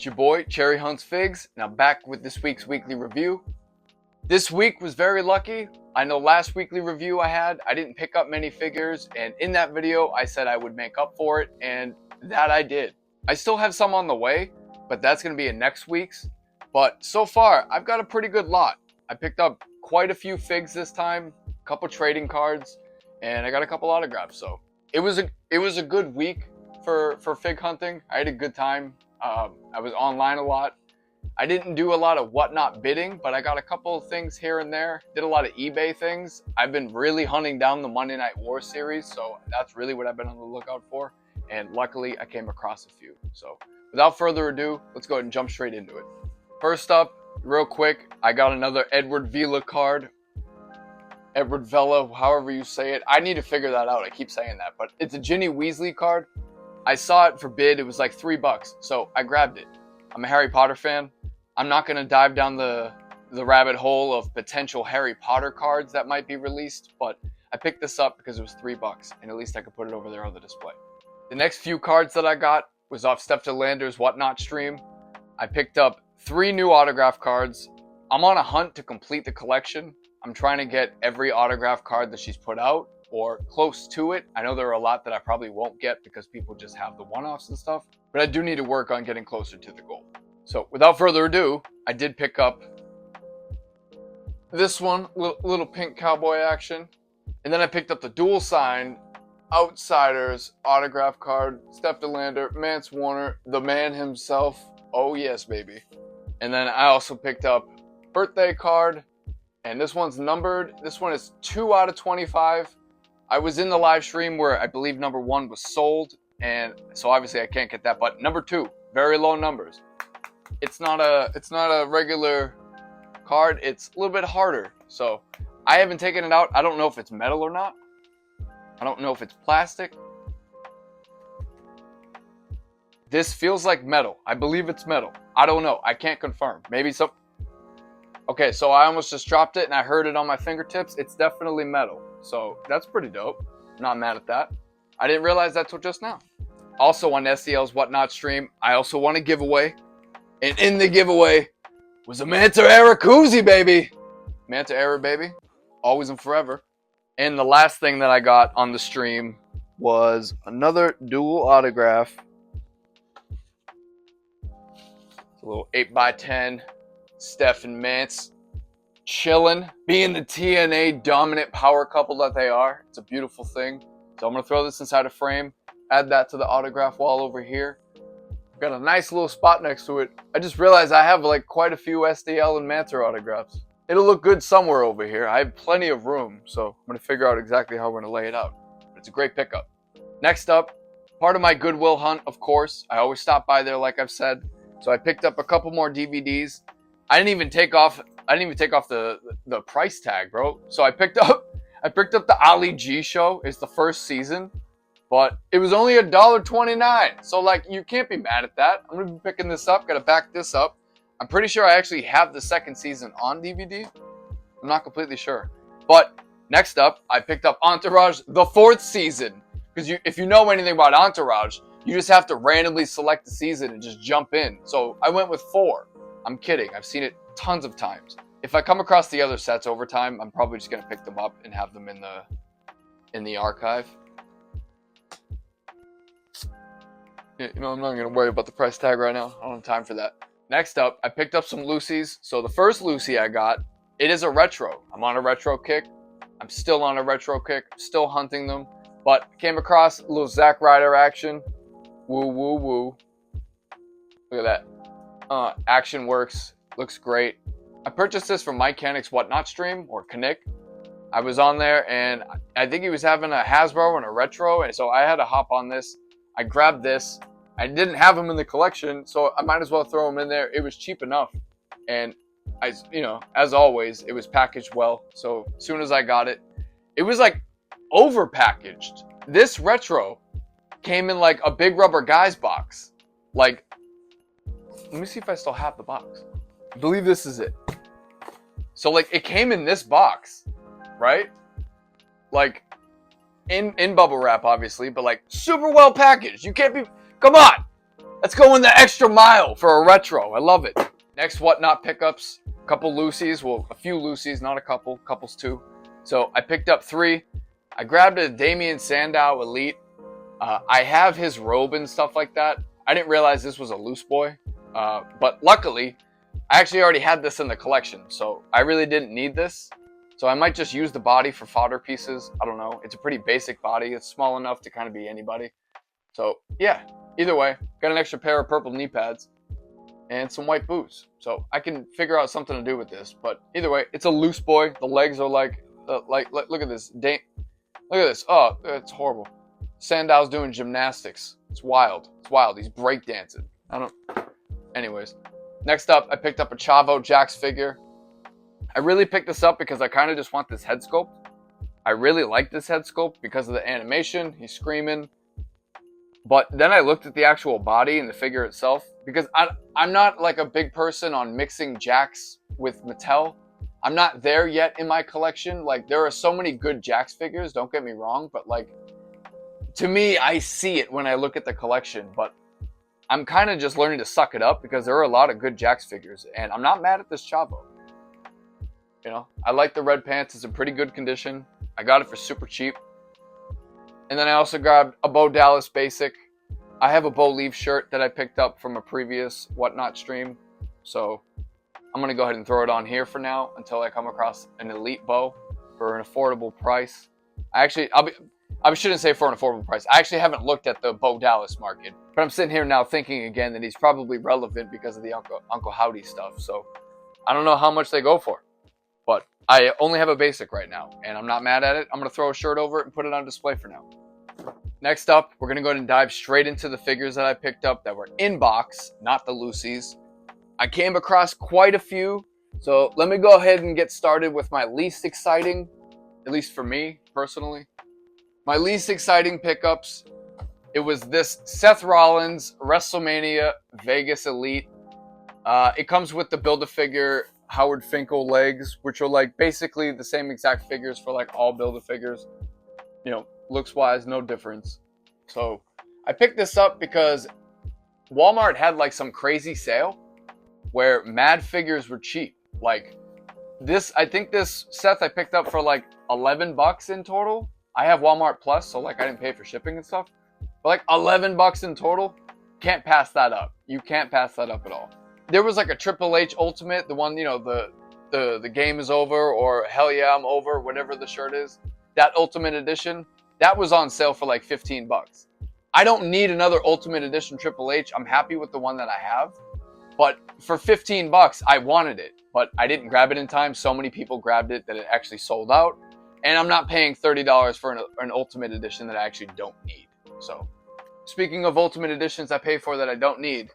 It's your boy, Cherry Hunts Figs, and I'm back with this week's weekly review. This week was very lucky. I know last weekly review I didn't pick up many figures, and in that video I said I would make up for it, and that I did. I still have some on the way, but that's going to be in next week's. But so far, I've got a pretty good lot. I picked up quite a few figs this time, a couple trading cards, and I got a couple autographs. So it was a good week for fig hunting. I had a good time. I was online a lot. I didn't do a lot of whatnot bidding, but I got a couple of things here and there. Did a lot of eBay things. I've been really hunting down the Monday Night War series, so that's really what I've been on the lookout for. And luckily, I came across a few. So without further ado, let's go ahead and jump straight into it. First up, real quick, I got another Edward Vela card. Edward Vela, however you say it. I need to figure that out. I keep saying that, but it's a Ginny Weasley card. I saw it for bid. It was like $3, so I grabbed it. I'm a Harry Potter fan. I'm not going to dive down the rabbit hole of potential Harry Potter cards that might be released, but I picked this up because it was $3, and at least I could put it over there on the display. The next few cards that I got was off Steph Whatnot stream. I picked up 3 new autograph cards. I'm on a hunt to complete the collection. I'm trying to get every autograph card that she's put out, or close to it. I know there are a lot that I probably won't get because people just have the one-offs and stuff, but I do need to work on getting closer to the goal. So without further ado, I did pick up this one, little pink cowboy action, and then I picked up the dual sign Outsiders autograph card, Steph Mance Warner, the man himself. Oh yes, baby. And then I also picked up birthday card, and this one's numbered. This one is 2 out of 25. I was in the live stream where I believe number 1 was sold, and so obviously I can't get that, but number 2, very low numbers. It's not a regular card. It's a little bit harder. So I haven't taken it out. I don't know if it's metal or not. I don't know if it's plastic. This feels like metal. I believe it's metal. I don't know. I can't confirm. Maybe some. Okay, so I almost just dropped it and I heard it on my fingertips. It's definitely metal. So that's pretty dope. Not mad at that. I didn't realize that till just now. Also on SDL's Whatnot stream, I also won a giveaway. And in the giveaway was a Manta Era koozie, baby. Manta Era, baby. Always and forever. And the last thing that I got on the stream was another dual autograph. It's a little 8x10. Steph and Mance chilling, being the TNA dominant power couple that they are. It's a beautiful thing. So I'm going to throw this inside a frame, add that to the autograph wall over here. Got a nice little spot next to it. I just realized I have like quite a few SDL and Manta autographs. It'll look good somewhere over here. I have plenty of room, so I'm going to figure out exactly how we're going to lay it out. But it's a great pickup. Next up, part of my Goodwill hunt, of course. I always stop by there, like I've said. So I picked up a couple more DVDs. I didn't even take off the price tag, bro. So I picked up the Ali G show. It's the first season, but it was only $1.29. So like, you can't be mad at that. I'm gonna be picking this up. Gotta back this up. I'm pretty sure I actually have the second season on DVD. I'm not completely sure. But next up, I picked up Entourage, the 4th season. Because if you know anything about Entourage, you just have to randomly select the season and just jump in. So I went with 4. I'm kidding. I've seen it tons of times. If I come across the other sets over time, I'm probably just gonna pick them up and have them in the archive. You know, I'm not gonna worry about the price tag right now. I don't have time for that. Next up, I picked up some Lucy's. So the first Lucy I got, it is a retro. I'm on a retro kick. I'm still on a retro kick. Still hunting them. But came across a little Zack Ryder action. Woo, woo, woo. Look at that. Action works. Looks great. I purchased this from Mike Canic's Whatnot stream, or Canic. I was on there, and I think he was having a Hasbro and a retro, and so I had to hop on this. I grabbed this. I didn't have them in the collection, so I might as well throw them in there. It was cheap enough, and as always, it was packaged well. So as soon as I got it, it was like over packaged. This retro came in like a Big Rubber Guys box. Like, let me see if I still have the box. I believe this is it. So like, it came in this box, right? Like, in bubble wrap, obviously, but like super well packaged. You can't be, come on. Let's go in the extra mile for a retro. I love it. Next whatnot pickups. A couple Lucy's. Well, a few Lucy's, not a couple. Couples too. So I picked up 3. I grabbed a Damien Sandow Elite. I have his robe and stuff like that. I didn't realize this was a loose boy. But luckily, I actually already had this in the collection. So I really didn't need this. So I might just use the body for fodder pieces. I don't know. It's a pretty basic body. It's small enough to kind of be anybody. So yeah, either way, got an extra pair of purple knee pads and some white boots. So I can figure out something to do with this. But either way, it's a loose boy. The legs are look at this. Look at this. Oh, it's horrible. Sandow's doing gymnastics. It's wild. It's wild. He's breakdancing. Anyways, next up, I picked up a Chavo Jax figure. I really picked this up because I kind of just want this head sculpt. I really like this head sculpt because of the animation. He's screaming. But then I looked at the actual body and the figure itself because I'm not like a big person on mixing Jax with Mattel. I'm not there yet in my collection. Like, there are so many good Jax figures, don't get me wrong, but like, to me, I see it when I look at the collection, but I'm kind of just learning to suck it up because there are a lot of good Jax figures, and I'm not mad at this Chavo. You know, I like the red pants. It's in pretty good condition. I got it for super cheap. And then I also grabbed a Bo Dallas Basic. I have a Bo Leave shirt that I picked up from a previous Whatnot stream, so I'm going to go ahead and throw it on here for now until I come across an Elite Bo for an affordable price. I shouldn't say for an affordable price. I actually haven't looked at the Bo Dallas market, but I'm sitting here now thinking again that he's probably relevant because of the Uncle Howdy stuff. So I don't know how much they go for, but I only have a basic right now, and I'm not mad at it. I'm going to throw a shirt over it and put it on display for now. Next up, we're going to go ahead and dive straight into the figures that I picked up that were in box, not the Lucy's. I came across quite a few, so let me go ahead and get started with my least exciting, at least for me personally. My least exciting pickups, it was this Seth Rollins WrestleMania Vegas Elite. It comes with the Build-A-Figure Howard Finkel legs, which are like basically the same exact figures for like all Build-A-Figures. You know, looks-wise, no difference. So I picked this up because Walmart had like some crazy sale where mad figures were cheap. Like this, I think this Seth I picked up for like $11 in total. I have Walmart Plus, so like I didn't pay for shipping and stuff. But like $11 in total, can't pass that up. You can't pass that up at all. There was like a Triple H Ultimate, the one, you know, the game is over, or hell yeah, I'm over, whatever the shirt is. That Ultimate Edition, that was on sale for like $15. I don't need another Ultimate Edition Triple H. I'm happy with the one that I have. But for $15, I wanted it. But I didn't grab it in time. So many people grabbed it that it actually sold out. And I'm not paying $30 for an Ultimate Edition that I actually don't need. So, speaking of Ultimate Editions I pay for that I don't need,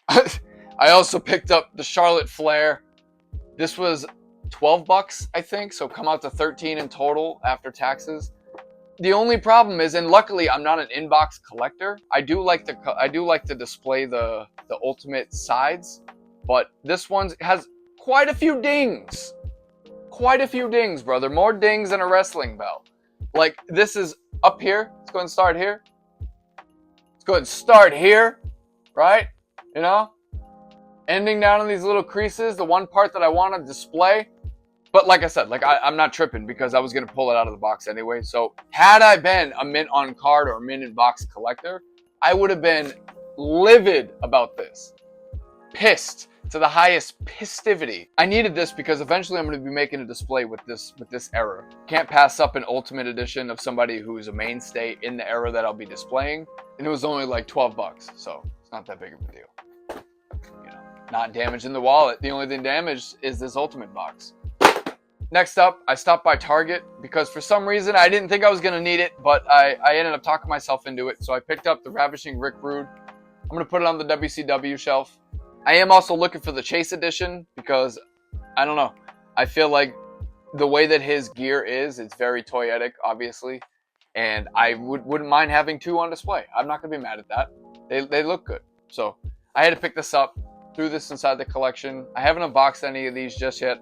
I also picked up the Charlotte Flair. This was $12, I think, so come out to $13 in total after taxes. The only problem is, and luckily I'm not an inbox collector. I do like to display the Ultimate sides, but this one has quite a few dings. Quite a few dings, brother. More dings than a wrestling bell. Like, this is up here. Let's go ahead and start here. Let's go ahead and start here, right? You know? Ending down in these little creases, the one part that I want to display. But like I said, like I'm not tripping because I was going to pull it out of the box anyway. So had I been a mint on card or a mint in box collector, I would have been livid about this. Pissed to the highest pistivity. I needed this because eventually I'm going to be making a display with this era. Can't pass up an Ultimate Edition of somebody who is a mainstay in the era that I'll be displaying. And it was only like $12, so it's not that big of a deal. You know, not damaging the wallet. The only thing damaged is this Ultimate box. Next up, I stopped by Target because for some reason I didn't think I was going to need it, but I ended up talking myself into it. So I picked up the Ravishing Rick Rude. I'm going to put it on the WCW shelf. I am also looking for the Chase Edition because, I don't know, I feel like the way that his gear is, it's very toyetic, obviously. And I wouldn't mind having 2 on display. I'm not going to be mad at that. They look good. So I had to pick this up, threw this inside the collection. I haven't unboxed any of these just yet.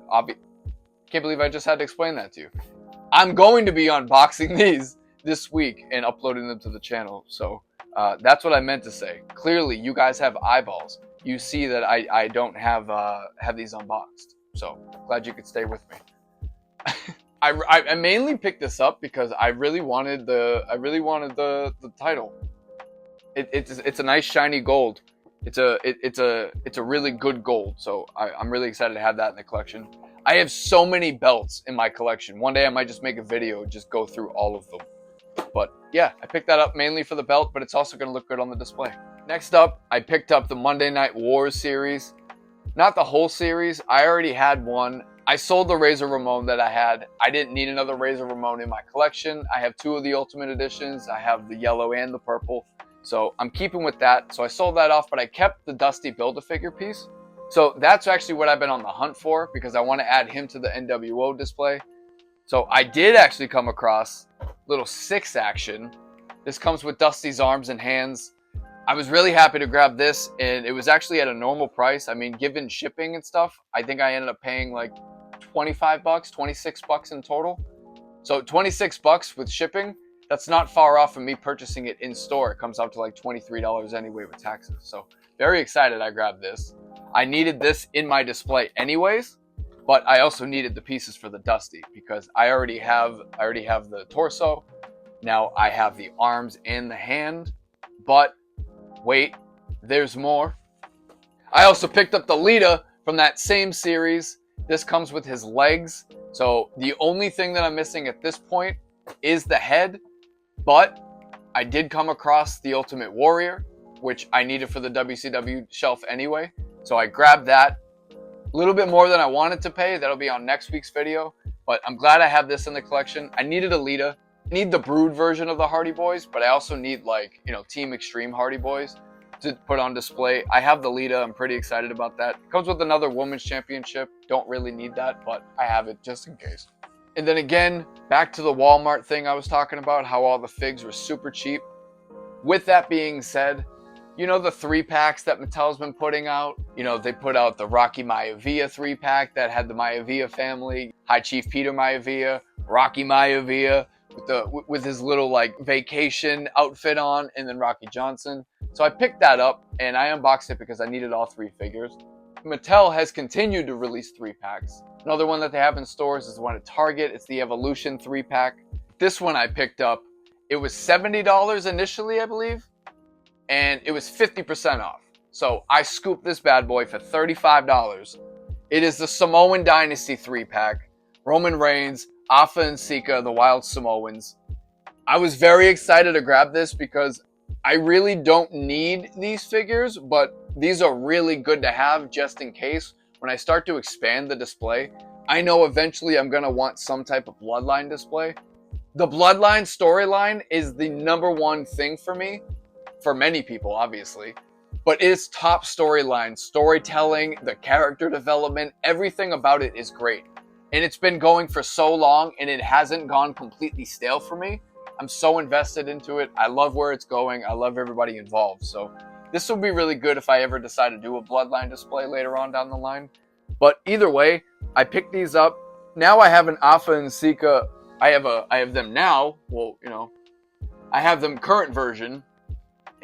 Can't believe I just had to explain that to you. I'm going to be unboxing these this week and uploading them to the channel. So That's what I meant to say. Clearly, you guys have eyeballs. You see that I don't have these unboxed. So glad you could stay with me. I mainly picked this up because I really wanted the title. It's a nice shiny gold. It's a really good gold. So I'm really excited to have that in the collection. I have so many belts in my collection. One day I might just make a video and just go through all of them. But yeah, I picked that up mainly for the belt, but it's also going to look good on the display. Next up, I picked up the Monday Night Wars series. Not the whole series. I already had one. I sold the Razor Ramon that I had. I didn't need another Razor Ramon in my collection. I have two of the Ultimate Editions. I have the yellow and the purple. So I'm keeping with that. So I sold that off, but I kept the Dusty Build-A-Figure piece. So that's actually what I've been on the hunt for because I want to add him to the NWO display. So I did actually come across little 6 action. This comes with Dusty's arms and hands. I was really happy to grab this, and it was actually at a normal price. I mean, given shipping and stuff, I think I ended up paying like 25 bucks, 26 bucks in total. So 26 bucks with shipping, that's not far off from me purchasing it in store. It comes out to like $23 anyway with taxes. So very excited I grabbed this. I needed this in my display anyways, but I also needed the pieces for the Dusty because I already have the torso. Now I have the arms and the hand, but wait, there's more. I also picked up the Lita from that same series. This comes with his legs. So the only thing that I'm missing at this point is the head, but I did come across the Ultimate Warrior, which I needed for the WCW shelf anyway. So I grabbed that. A little bit more than I wanted to pay. That'll be on next week's video. But I'm glad I have this in the collection. I needed a Lita. I need the Brood version of the Hardy Boys, but I also need Team Extreme Hardy Boys to put on display. I have the Lita. I'm pretty excited about that. Comes with another Women's Championship. Don't really need that, but I have it just in case. And then again, back to the Walmart thing I was talking about, how all the figs were super cheap. With that being said, you know the 3-packs that Mattel's been putting out? You know, they put out the Rocky Maivia 3-pack that had the Maivia family, High Chief Peter Maivia, Rocky Maivia, with his little vacation outfit on, and then Rocky Johnson. So I picked that up and I unboxed it because I needed all 3 figures. Mattel has continued to release 3-packs. Another one that they have in stores is the one at Target. It's the Evolution 3-pack. This one I picked up. It was $70 initially, I believe, and it was 50% off. So I scooped this bad boy for $35. It is the Samoan Dynasty 3-pack. Roman Reigns, Afa and Sika, the Wild Samoans. I was very excited to grab this because I really don't need these figures, but these are really good to have just in case. When I start to expand the display, I know eventually I'm going to want some type of Bloodline display. The Bloodline storyline is the #1 thing for me, for many people obviously, but it's top storyline, storytelling, the character development, everything about it is great. And it's been going for so long and it hasn't gone completely stale for me. I'm so invested into it. I love where it's going. I love everybody involved. So this will be really good if I ever decide to do a Bloodline display later on down the line. But either way, I picked these up. Now I have an Afa and Sika. I have them now. Well, I have them current version.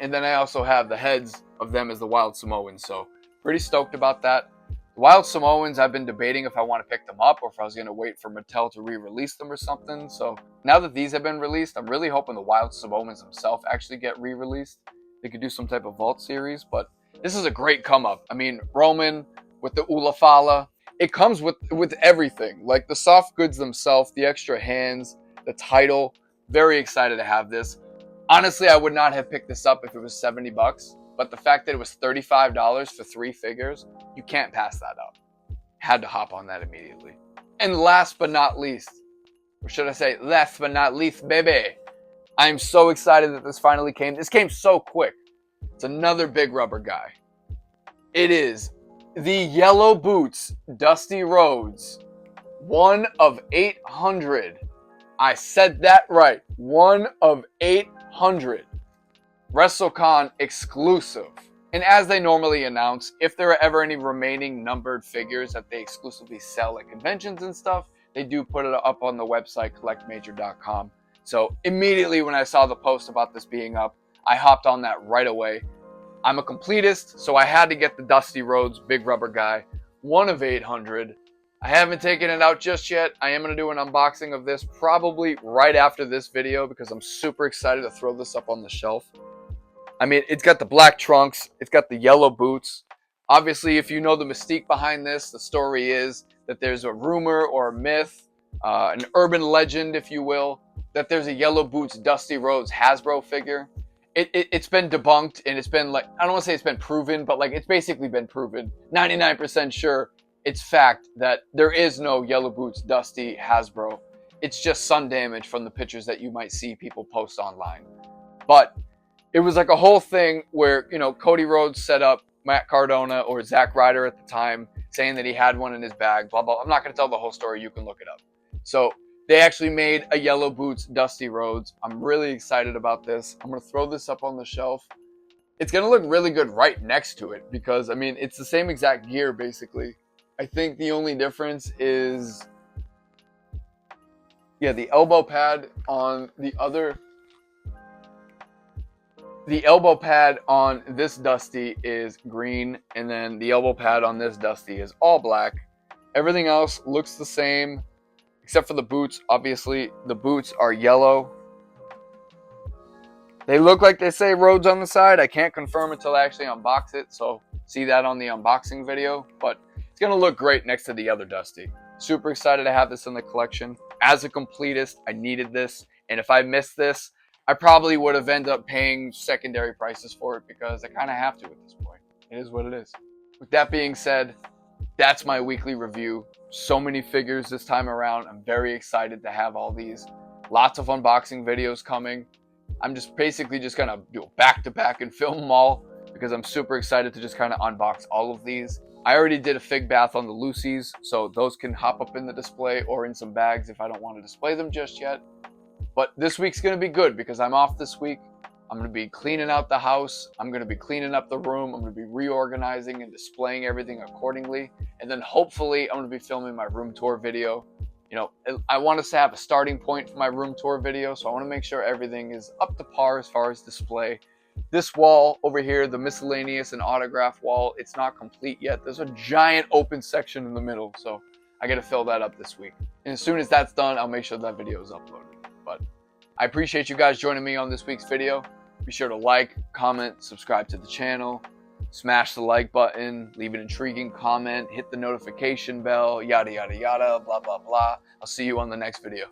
And then I also have the heads of them as the Wild Samoans. So pretty stoked about that. The Wild Samoans, I've been debating if I want to pick them up or if I was going to wait for Mattel to re-release them or something. So now that these have been released, I'm really hoping the Wild Samoans themselves actually get re-released. They could do some type of vault series, but this is a great come up. I mean, Roman with the Ulafala, it comes with everything. Like the soft goods themselves, the extra hands, the title. Very excited to have this. Honestly, I would not have picked this up if it was 70 bucks. But the fact that it was $35 for 3 figures, you can't pass that up. Had to hop on that immediately. And last but not least, or should I say last but not least, baby, I'm so excited that this finally came. This came so quick. It's another big rubber guy. It is the Yellow Boots Dusty Rhodes. 1 of 800. I said that right. 1 of 800. WrestleCon exclusive. And as they normally announce, if there are ever any remaining numbered figures that they exclusively sell at conventions and stuff, they do put it up on the website collectmajor.com. So immediately when I saw the post about this being up, I hopped on that right away. I'm a completist, so I had to get the Dusty Rhodes Big Rubber Guy, one of 800. I haven't taken it out just yet. I am going to do an unboxing of this probably right after this video because I'm super excited to throw this up on the shelf. I mean, it's got the black trunks. It's got the yellow boots. Obviously, if you know the mystique behind this, the story is that there's a rumor or a myth, an urban legend, if you will, that there's a Yellow Boots Dusty Rhodes Hasbro figure. It's been debunked, and it's been like, I don't want to say it's been proven, but like it's basically been proven. 99% sure it's fact that there is no Yellow Boots Dusty Hasbro. It's just sun damage from the pictures that you might see people post online. But it was like a whole thing where, you know, Cody Rhodes set up Matt Cardona or Zack Ryder at the time, saying that he had one in his bag, blah, blah. I'm not going to tell the whole story. You can look it up. So they actually made a Yellow Boots Dusty Rhodes. I'm really excited about this. I'm going to throw this up on the shelf. It's going to look really good right next to it because, I mean, it's the same exact gear, basically. I think the only difference is, yeah, the elbow pad on the other... The elbow pad on this Dusty is green, and then the elbow pad on this Dusty is all black. Everything else looks the same, except for the boots. Obviously, the boots are yellow. They look like they say Rhodes on the side. I can't confirm until I actually unbox it, so see that on the unboxing video. But it's going to look great next to the other Dusty. Super excited to have this in the collection. As a completist, I needed this, and if I missed this, I probably would have ended up paying secondary prices for it because I kind of have to at this point. It is what it is. With that being said, that's my weekly review. So many figures this time around. I'm very excited to have all these. Lots of unboxing videos coming. I'm just basically just going to do a back-to-back and film them all because I'm super excited to just kind of unbox all of these. I already did a fig bath on the Lucy's, so those can hop up in the display or in some bags if I don't want to display them just yet. But this week's going to be good because I'm off this week. I'm going to be cleaning out the house. I'm going to be cleaning up the room. I'm going to be reorganizing and displaying everything accordingly. And then hopefully I'm going to be filming my room tour video. You know, I want us to have a starting point for my room tour video, so I want to make sure everything is up to par as far as display. This wall over here, the miscellaneous and autograph wall, it's not complete yet. There's a giant open section in the middle, so I got to fill that up this week. And as soon as that's done, I'll make sure that video is uploaded. But I appreciate you guys joining me on this week's video. Be sure to like, comment, subscribe to the channel, smash the like button, leave an intriguing comment, hit the notification bell, yada, yada, yada, blah, blah, blah. I'll see you on the next video.